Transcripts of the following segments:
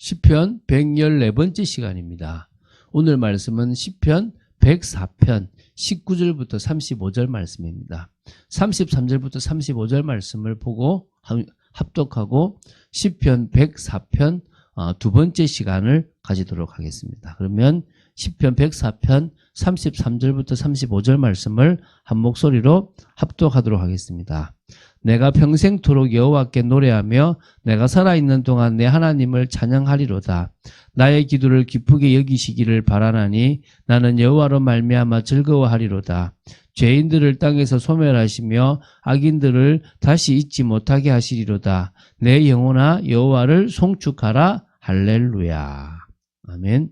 시편 114번째 시간입니다. 오늘 말씀은 시편 104편 19절부터 35절 말씀입니다. 33절부터 35절 말씀을 보고 합독하고 시편 104편 두 번째 시간을 가지도록 하겠습니다. 그러면 시편 104편 33절부터 35절 말씀을 한 목소리로 합독하도록 하겠습니다. 내가 평생토록 여호와께 노래하며 내가 살아있는 동안 내 하나님을 찬양하리로다. 나의 기도를 기쁘게 여기시기를 바라나니 나는 여호와로 말미암아 즐거워하리로다. 죄인들을 땅에서 소멸하시며 악인들을 다시 잊지 못하게 하시리로다. 내 영혼아 여호와를 송축하라. 할렐루야. 아멘.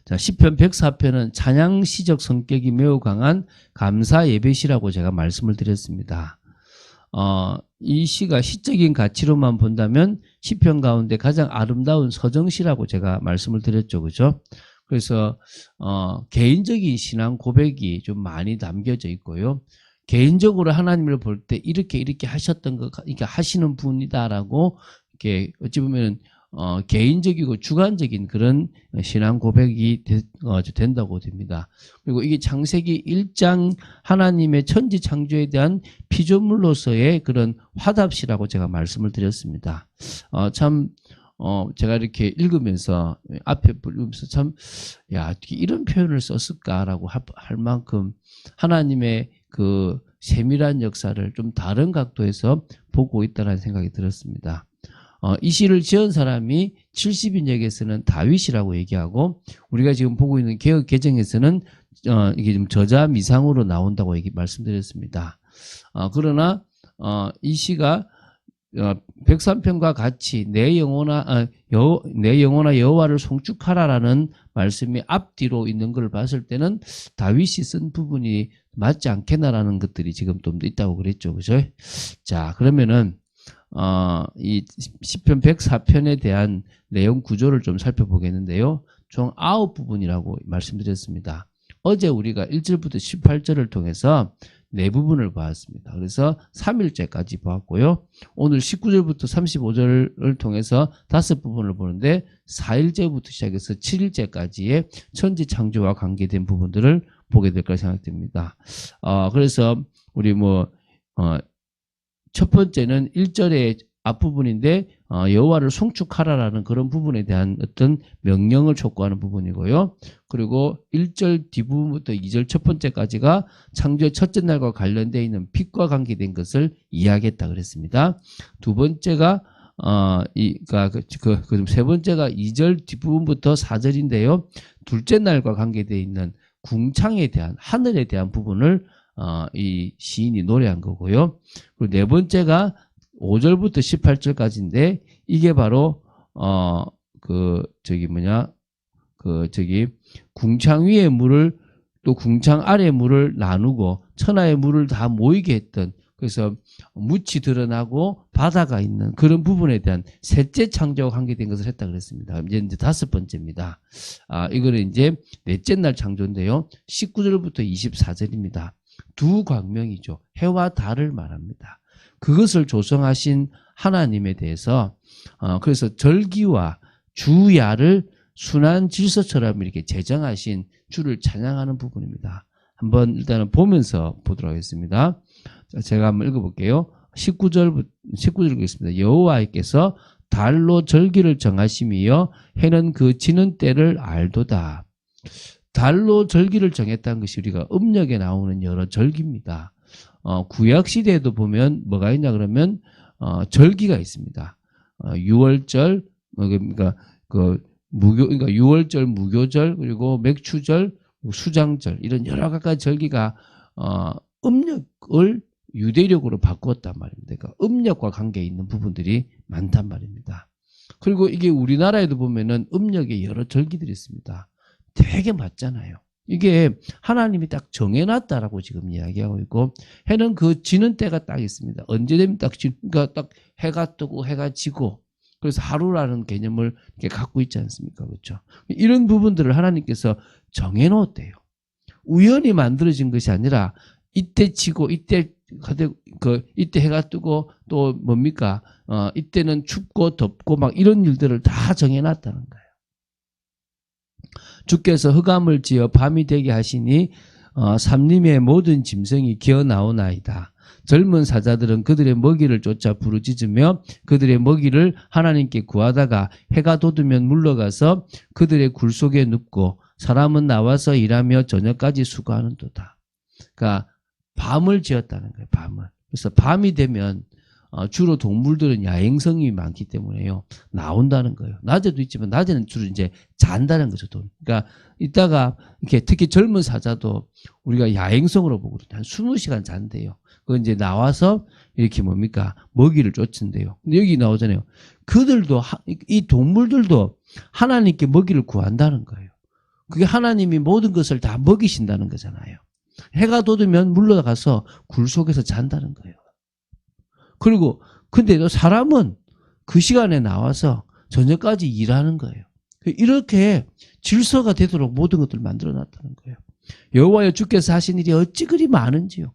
자, 시편 104편은 찬양시적 성격이 매우 강한 감사 예배시라고 제가 말씀을 드렸습니다. 이 시가 시적인 가치로만 본다면 시편 가운데 가장 아름다운 서정시라고 제가 말씀을 드렸죠. 그죠? 그래서 개인적인 신앙 고백이 좀 많이 담겨져 있고요. 개인적으로 하나님을 볼 때 이렇게 하셨던 거, 이렇게 하시는 분이다라고 이렇게 어찌 보면 개인적이고 주관적인 그런 신앙 고백이 된다고 됩니다. 그리고 이게 창세기 1장 하나님의 천지 창조에 대한 피조물로서의 그런 화답시라고 제가 말씀을 드렸습니다. 제가 이렇게 읽으면서 앞에 읽으면서 어떻게 이런 표현을 썼을까라고 할 만큼 하나님의 그 세밀한 역사를 좀 다른 각도에서 보고 있다는 생각이 들었습니다. 이 시를 지은 사람이 70인역에서는 다윗이라고 얘기하고 우리가 지금 보고 있는 개역 개정에서는 이게 좀 저자 미상으로 나온다고 말씀드렸습니다. 그러나 이 시가 103편과 같이 내 영혼아 여호와를 송축하라라는 말씀이 앞뒤로 있는 걸 봤을 때는 다윗이 쓴 부분이 맞지 않겠나라는 것들이 지금 좀 있다고 그랬죠. 그죠? 자, 그러면은 이 시편 104편에 대한 내용 구조를 좀 살펴보겠는데요. 총 9부분이라고 말씀드렸습니다. 어제 우리가 1절부터 18절을 통해서 4부분을 보았습니다. 그래서 3일째까지 보았고요. 오늘 19절부터 35절을 통해서 5부분을 보는데 4일째부터 시작해서 7일째까지의 천지 창조와 관계된 부분들을 보게 될 거라 생각됩니다. 그래서 우리 첫 번째는 1절의 앞부분인데 여호와를 송축하라라는 그런 부분에 대한 어떤 명령을 촉구하는 부분이고요. 그리고 1절 뒷부분부터 2절 첫 번째까지가 창조의 첫째 날과 관련되어 있는 빛과 관계된 것을 이야기했다 그랬습니다. 두 번째가 세 번째가 2절 뒷부분부터 4절인데요. 둘째 날과 관계되어 있는 궁창에 대한 하늘에 대한 부분을 이 시인이 노래한 거고요. 그리고 네 번째가 5절부터 18절까지인데 이게 바로 궁창 위의 물을 또 궁창 아래 물을 나누고 천하의 물을 다 모이게 했던, 그래서 묻이 드러나고 바다가 있는 그런 부분에 대한 셋째 창조와 관계된 것을 했다 그랬습니다. 이제 다섯 번째입니다. 이거는 이제 넷째 날 창조인데요. 19절부터 24절입니다. 두 광명이죠. 해와 달을 말합니다. 그것을 조성하신 하나님에 대해서 그래서 절기와 주야를 순환 질서처럼 이렇게 제정하신 주를 찬양하는 부분입니다. 한번 일단은 보면서 보도록 하겠습니다. 제가 한번 읽어볼게요. 19절 읽겠습니다. 여호와께서 달로 절기를 정하심이여 해는 그 지는 때를 알도다. 달로 절기를 정했다는 것이 우리가 음력에 나오는 여러 절기입니다. 구약시대에도 보면 뭐가 있냐 그러면 절기가 있습니다. 6월절, 그러니까 그러니까 6월절, 무교절, 그리고 맥추절, 수장절 이런 여러 가지 절기가 음력을 유대력으로 바꾸었단 말입니다. 그러니까 음력과 관계 있는 부분들이 많단 말입니다. 그리고 이게 우리나라에도 보면은 음력에 여러 절기들이 있습니다. 되게 맞잖아요. 이게 하나님이 딱 정해놨다라고 지금 이야기하고 있고, 해는 그 지는 때가 딱 있습니다. 언제 되면 그러니까 딱 해가 뜨고 해가 지고, 그래서 하루라는 개념을 이렇게 갖고 있지 않습니까? 그렇죠? 이런 부분들을 하나님께서 정해놓았대요. 우연히 만들어진 것이 아니라 이때 지고 이때 이때 해가 뜨고 또 뭡니까? 이때는 춥고 덥고 막 이런 일들을 다 정해놨다는 거예요. 주께서 흑암을 지어 밤이 되게 하시니 삼림의 모든 짐승이 기어 나오나이다. 젊은 사자들은 그들의 먹이를 쫓아 부르짖으며 그들의 먹이를 하나님께 구하다가 해가 돋으면 물러가서 그들의 굴 속에 눕고 사람은 나와서 일하며 저녁까지 수고하는도다. 그러니까 밤을 지었다는 거예요. 밤을. 그래서 밤이 되면 주로 동물들은 야행성이 많기 때문에요. 나온다는 거예요. 낮에도 있지만 낮에는 주로 이제 잔다는 거죠. 그러니까 이따가 이렇게 특히 젊은 사자도 우리가 야행성으로 보거든요. 한 20시간 잔대요. 그 이제 나와서 이렇게 뭡니까? 먹이를 쫓는데요. 근데 여기 나오잖아요. 그들도 이 동물들도 하나님께 먹이를 구한다는 거예요. 그게 하나님이 모든 것을 다 먹이신다는 거잖아요. 해가 돋으면 물러가서 굴 속에서 잔다는 거예요. 그리고 근데도 사람은 그 시간에 나와서 저녁까지 일하는 거예요. 이렇게 질서가 되도록 모든 것들을 만들어 놨다는 거예요. 여호와여 주께서 하신 일이 어찌 그리 많은지요.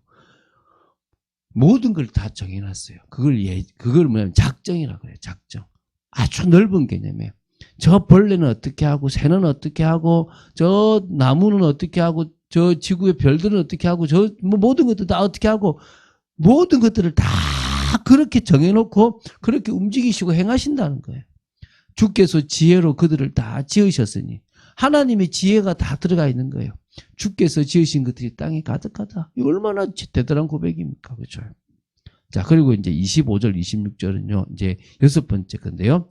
모든 걸 다 정해놨어요. 그걸 뭐냐면 작정이라고 해요. 작정. 아주 넓은 개념이에요. 저 벌레는 어떻게 하고, 새는 어떻게 하고, 저 나무는 어떻게 하고, 저 지구의 별들은 어떻게 하고, 모든 것들 다 어떻게 하고, 모든 것들을 다 그렇게 정해놓고, 그렇게 움직이시고 행하신다는 거예요. 주께서 지혜로 그들을 다 지으셨으니, 하나님의 지혜가 다 들어가 있는 거예요. 주께서 지으신 것들이 땅에 가득하다. 이거 얼마나 대단한 고백입니까? 그렇죠? 자, 그리고 이제 25절, 26절은요, 이제 6번째 건데요.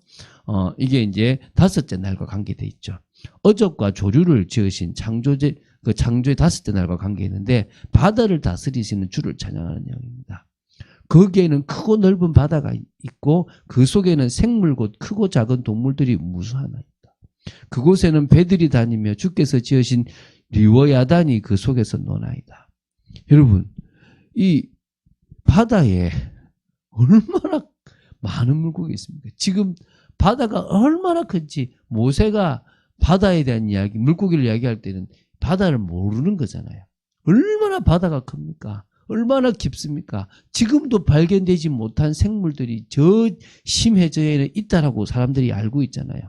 이게 이제 5째 날과 관계돼 있죠. 어적과 조류를 지으신 창조의 5째 날과 관계 있는데, 바다를 다스리시는 주를 찬양하는 내용입니다. 거기에는 크고 넓은 바다가 있고, 그 속에는 생물 곧 크고 작은 동물들이 무수하나이다. 그곳에는 배들이 다니며 주께서 지으신 리워야단이 그 속에서 노나이다. 여러분, 이 바다에 얼마나 많은 물고기 있습니까? 지금 바다가 얼마나 큰지 모세가 바다에 대한 이야기, 물고기를 이야기할 때는 바다를 모르는 거잖아요. 얼마나 바다가 큽니까? 얼마나 깊습니까? 지금도 발견되지 못한 생물들이 저 심해저에는 있다라고 사람들이 알고 있잖아요.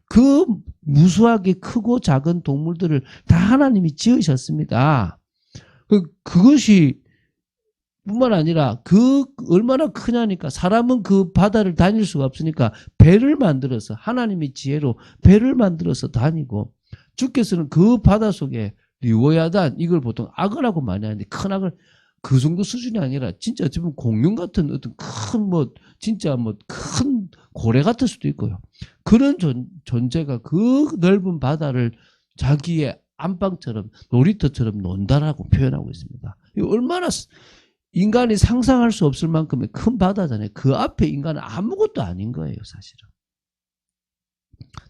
그 무수하게 크고 작은 동물들을 다 하나님이 지으셨습니다. 그것이 뿐만 아니라 얼마나 크냐니까 사람은 그 바다를 다닐 수가 없으니까 배를 만들어서 하나님의 지혜로 배를 만들어서 다니고 주께서는 그 바다 속에 리워야단 이걸 보통 악어라고 많이 하는데 큰 악을 그 정도 수준이 아니라 진짜 지금 공룡 같은 어떤 큰 진짜 큰 고래 같을 수도 있고요. 그런 존재가 그 넓은 바다를 자기의 안방처럼 놀이터처럼 논다라고 표현하고 있습니다. 이거 얼마나 인간이 상상할 수 없을 만큼의 큰 바다잖아요. 그 앞에 인간은 아무것도 아닌 거예요, 사실은.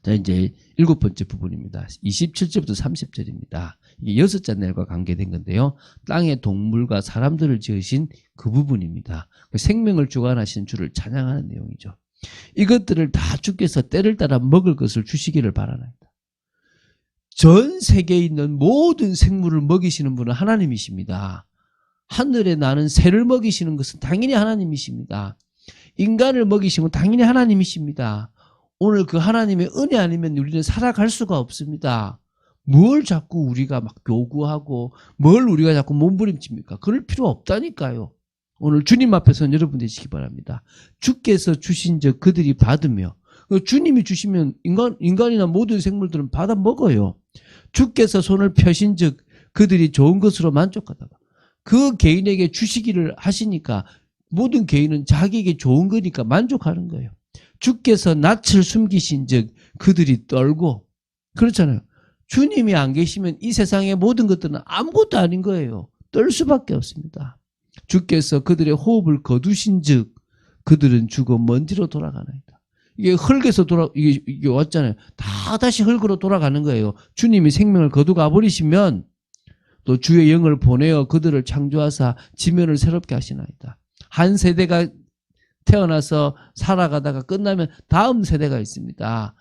자, 이제 7번째 부분입니다. 27절부터 30절입니다. 이게 6째 날과 관계된 건데요. 땅의 동물과 사람들을 지으신 그 부분입니다. 생명을 주관하시는 주를 찬양하는 내용이죠. 이것들을 다 주께서 때를 따라 먹을 것을 주시기를 바라나이다. 전 세계에 있는 모든 생물을 먹이시는 분은 하나님이십니다. 하늘에 나는 새를 먹이시는 것은 당연히 하나님이십니다. 인간을 먹이시는 건 당연히 하나님이십니다. 오늘 그 하나님의 은혜 아니면 우리는 살아갈 수가 없습니다. 뭘 자꾸 우리가 막 요구하고 뭘 우리가 자꾸 몸부림칩니까? 그럴 필요 없다니까요. 오늘 주님 앞에서는 여러분 되시기 바랍니다. 주께서 주신 적 그들이 받으며 주님이 주시면 인간이나 모든 생물들은 받아 먹어요. 주께서 손을 펴신 적 그들이 좋은 것으로 만족하다가 그 개인에게 주시기를 하시니까 모든 개인은 자기에게 좋은 거니까 만족하는 거예요. 주께서 낯을 숨기신 즉 그들이 떨고 그렇잖아요. 주님이 안 계시면 이 세상의 모든 것들은 아무것도 아닌 거예요. 떨 수밖에 없습니다. 주께서 그들의 호흡을 거두신 즉 그들은 죽어 먼지로 돌아가나이다. 이게 흙에서 이게 왔잖아요. 다 다시 흙으로 돌아가는 거예요. 주님이 생명을 거두가 버리시면 또 주의 영을 보내어 그들을 창조하사 지면을 새롭게 하시나이다. 한 세대가 태어나서 살아가다가 끝나면 다음 세대가 있습니다.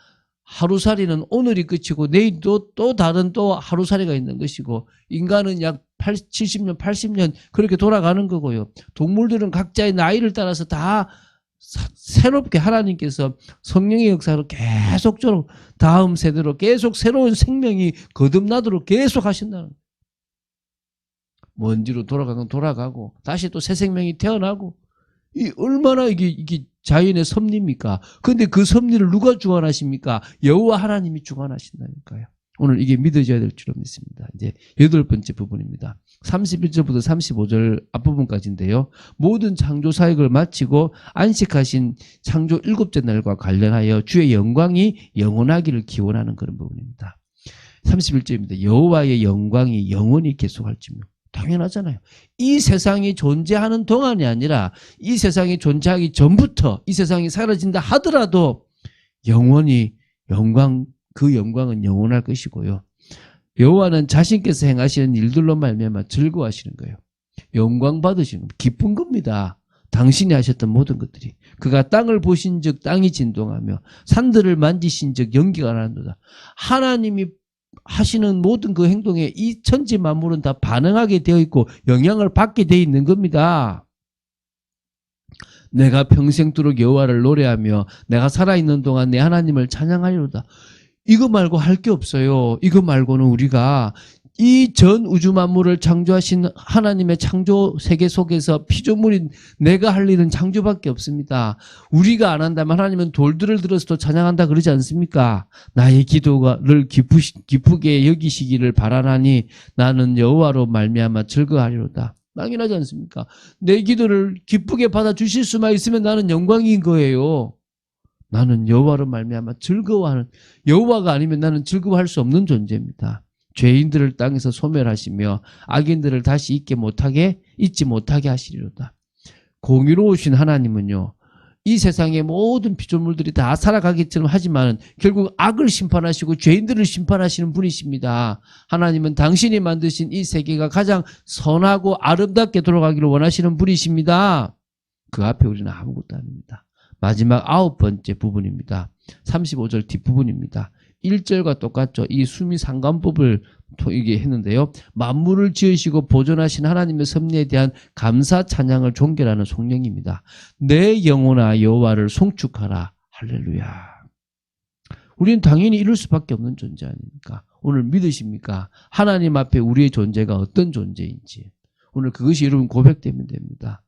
하루살이는 오늘이 끝이고 내일도 또 다른 또 하루살이가 있는 것이고 인간은 약 70년, 80년 그렇게 돌아가는 거고요. 동물들은 각자의 나이를 따라서 다 새롭게 하나님께서 성령의 역사로 계속적으로 다음 세대로 계속 새로운 생명이 거듭나도록 계속 하신다는 거예요. 먼지로 돌아가건 돌아가고 다시 또 새 생명이 태어나고 이 얼마나 이게 자연의 섭리입니까? 그런데 그 섭리를 누가 주관하십니까? 여호와 하나님이 주관하신다니까요. 오늘 이게 믿어져야 될 줄로 믿습니다. 이제 8번째 부분입니다. 31절부터 35절 앞부분까지인데요. 모든 창조 사역을 마치고 안식하신 창조 7째 날과 관련하여 주의 영광이 영원하기를 기원하는 그런 부분입니다. 31절입니다. 여호와의 영광이 영원히 계속할지며. 당연하잖아요. 이 세상이 존재하는 동안이 아니라 이 세상이 존재하기 전부터 이 세상이 사라진다 하더라도 영원히 그 영광은 영원할 것이고요. 여호와는 자신께서 행하시는 일들로 말미암아 즐거워하시는 거예요. 영광 받으시는 겁니다. 기쁜 겁니다. 당신이 하셨던 모든 것들이. 그가 땅을 보신 즉 땅이 진동하며 산들을 만지신 즉 연기가 나는도다. 하나님이 하시는 모든 그 행동에 이 천지 만물은 다 반응하게 되어 있고 영향을 받게 되어 있는 겁니다. 내가 평생도록 여호와를 노래하며 내가 살아있는 동안 내 하나님을 찬양하리로다. 이거 말고 할 게 없어요. 이거 말고는 우리가 이 전 우주 만물을 창조하신 하나님의 창조 세계 속에서 피조물인 내가 할 일은 창조밖에 없습니다. 우리가 안 한다면 하나님은 돌들을 들어서도 찬양한다 그러지 않습니까? 나의 기도를 기쁘게 여기시기를 바라나니 나는 여호와로 말미암아 즐거워하리로다. 당연하지 않습니까? 내 기도를 기쁘게 받아주실 수만 있으면 나는 영광인 거예요. 나는 여호와로 말미암아 즐거워하는, 여호와가 아니면 나는 즐거워할 수 없는 존재입니다. 죄인들을 땅에서 소멸하시며 악인들을 다시 잊지 못하게 하시리로다. 공의로우신 하나님은요, 이 세상의 모든 피조물들이 다 살아가기처럼 하지만 결국 악을 심판하시고 죄인들을 심판하시는 분이십니다. 하나님은 당신이 만드신 이 세계가 가장 선하고 아름답게 돌아가기를 원하시는 분이십니다. 그 앞에 우리는 아무것도 아닙니다. 마지막 9번째 부분입니다. 35절 뒷부분입니다. 1절과 똑같죠. 이 수미상관법을 이게 했는데요. 만물을 지으시고 보존하신 하나님의 섭리에 대한 감사 찬양을 존결하는 송령입니다. 내 영혼아 여호와를 송축하라. 할렐루야. 우리는 당연히 이룰 수밖에 없는 존재 아닙니까? 오늘 믿으십니까? 하나님 앞에 우리의 존재가 어떤 존재인지. 오늘 그것이 여러분 고백되면 됩니다.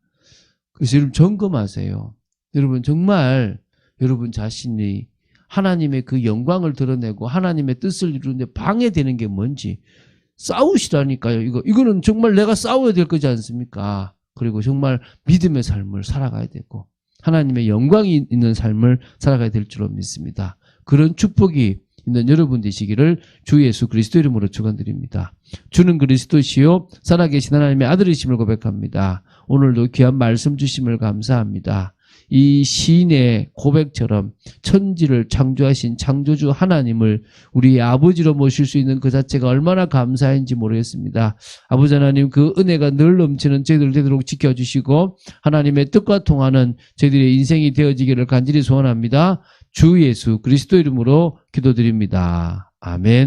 그래서 여러분 점검하세요. 여러분 정말 여러분 자신이 하나님의 그 영광을 드러내고 하나님의 뜻을 이루는데 방해되는 게 뭔지 싸우시라니까요. 이거는 정말 내가 싸워야 될 거지 않습니까? 그리고 정말 믿음의 삶을 살아가야 되고 하나님의 영광이 있는 삶을 살아가야 될 줄로 믿습니다. 그런 축복이 있는 여러분 되시기를 주 예수 그리스도 이름으로 축원드립니다. 주는 그리스도시요 살아계신 하나님의 아들이심을 고백합니다. 오늘도 귀한 말씀 주심을 감사합니다. 이 시인의 고백처럼 천지를 창조하신 창조주 하나님을 우리 아버지로 모실 수 있는 그 자체가 얼마나 감사한지 모르겠습니다. 아버지 하나님, 그 은혜가 늘 넘치는 저희들 되도록 지켜주시고 하나님의 뜻과 통하는 저희들의 인생이 되어지기를 간절히 소원합니다. 주 예수 그리스도 이름으로 기도드립니다. 아멘.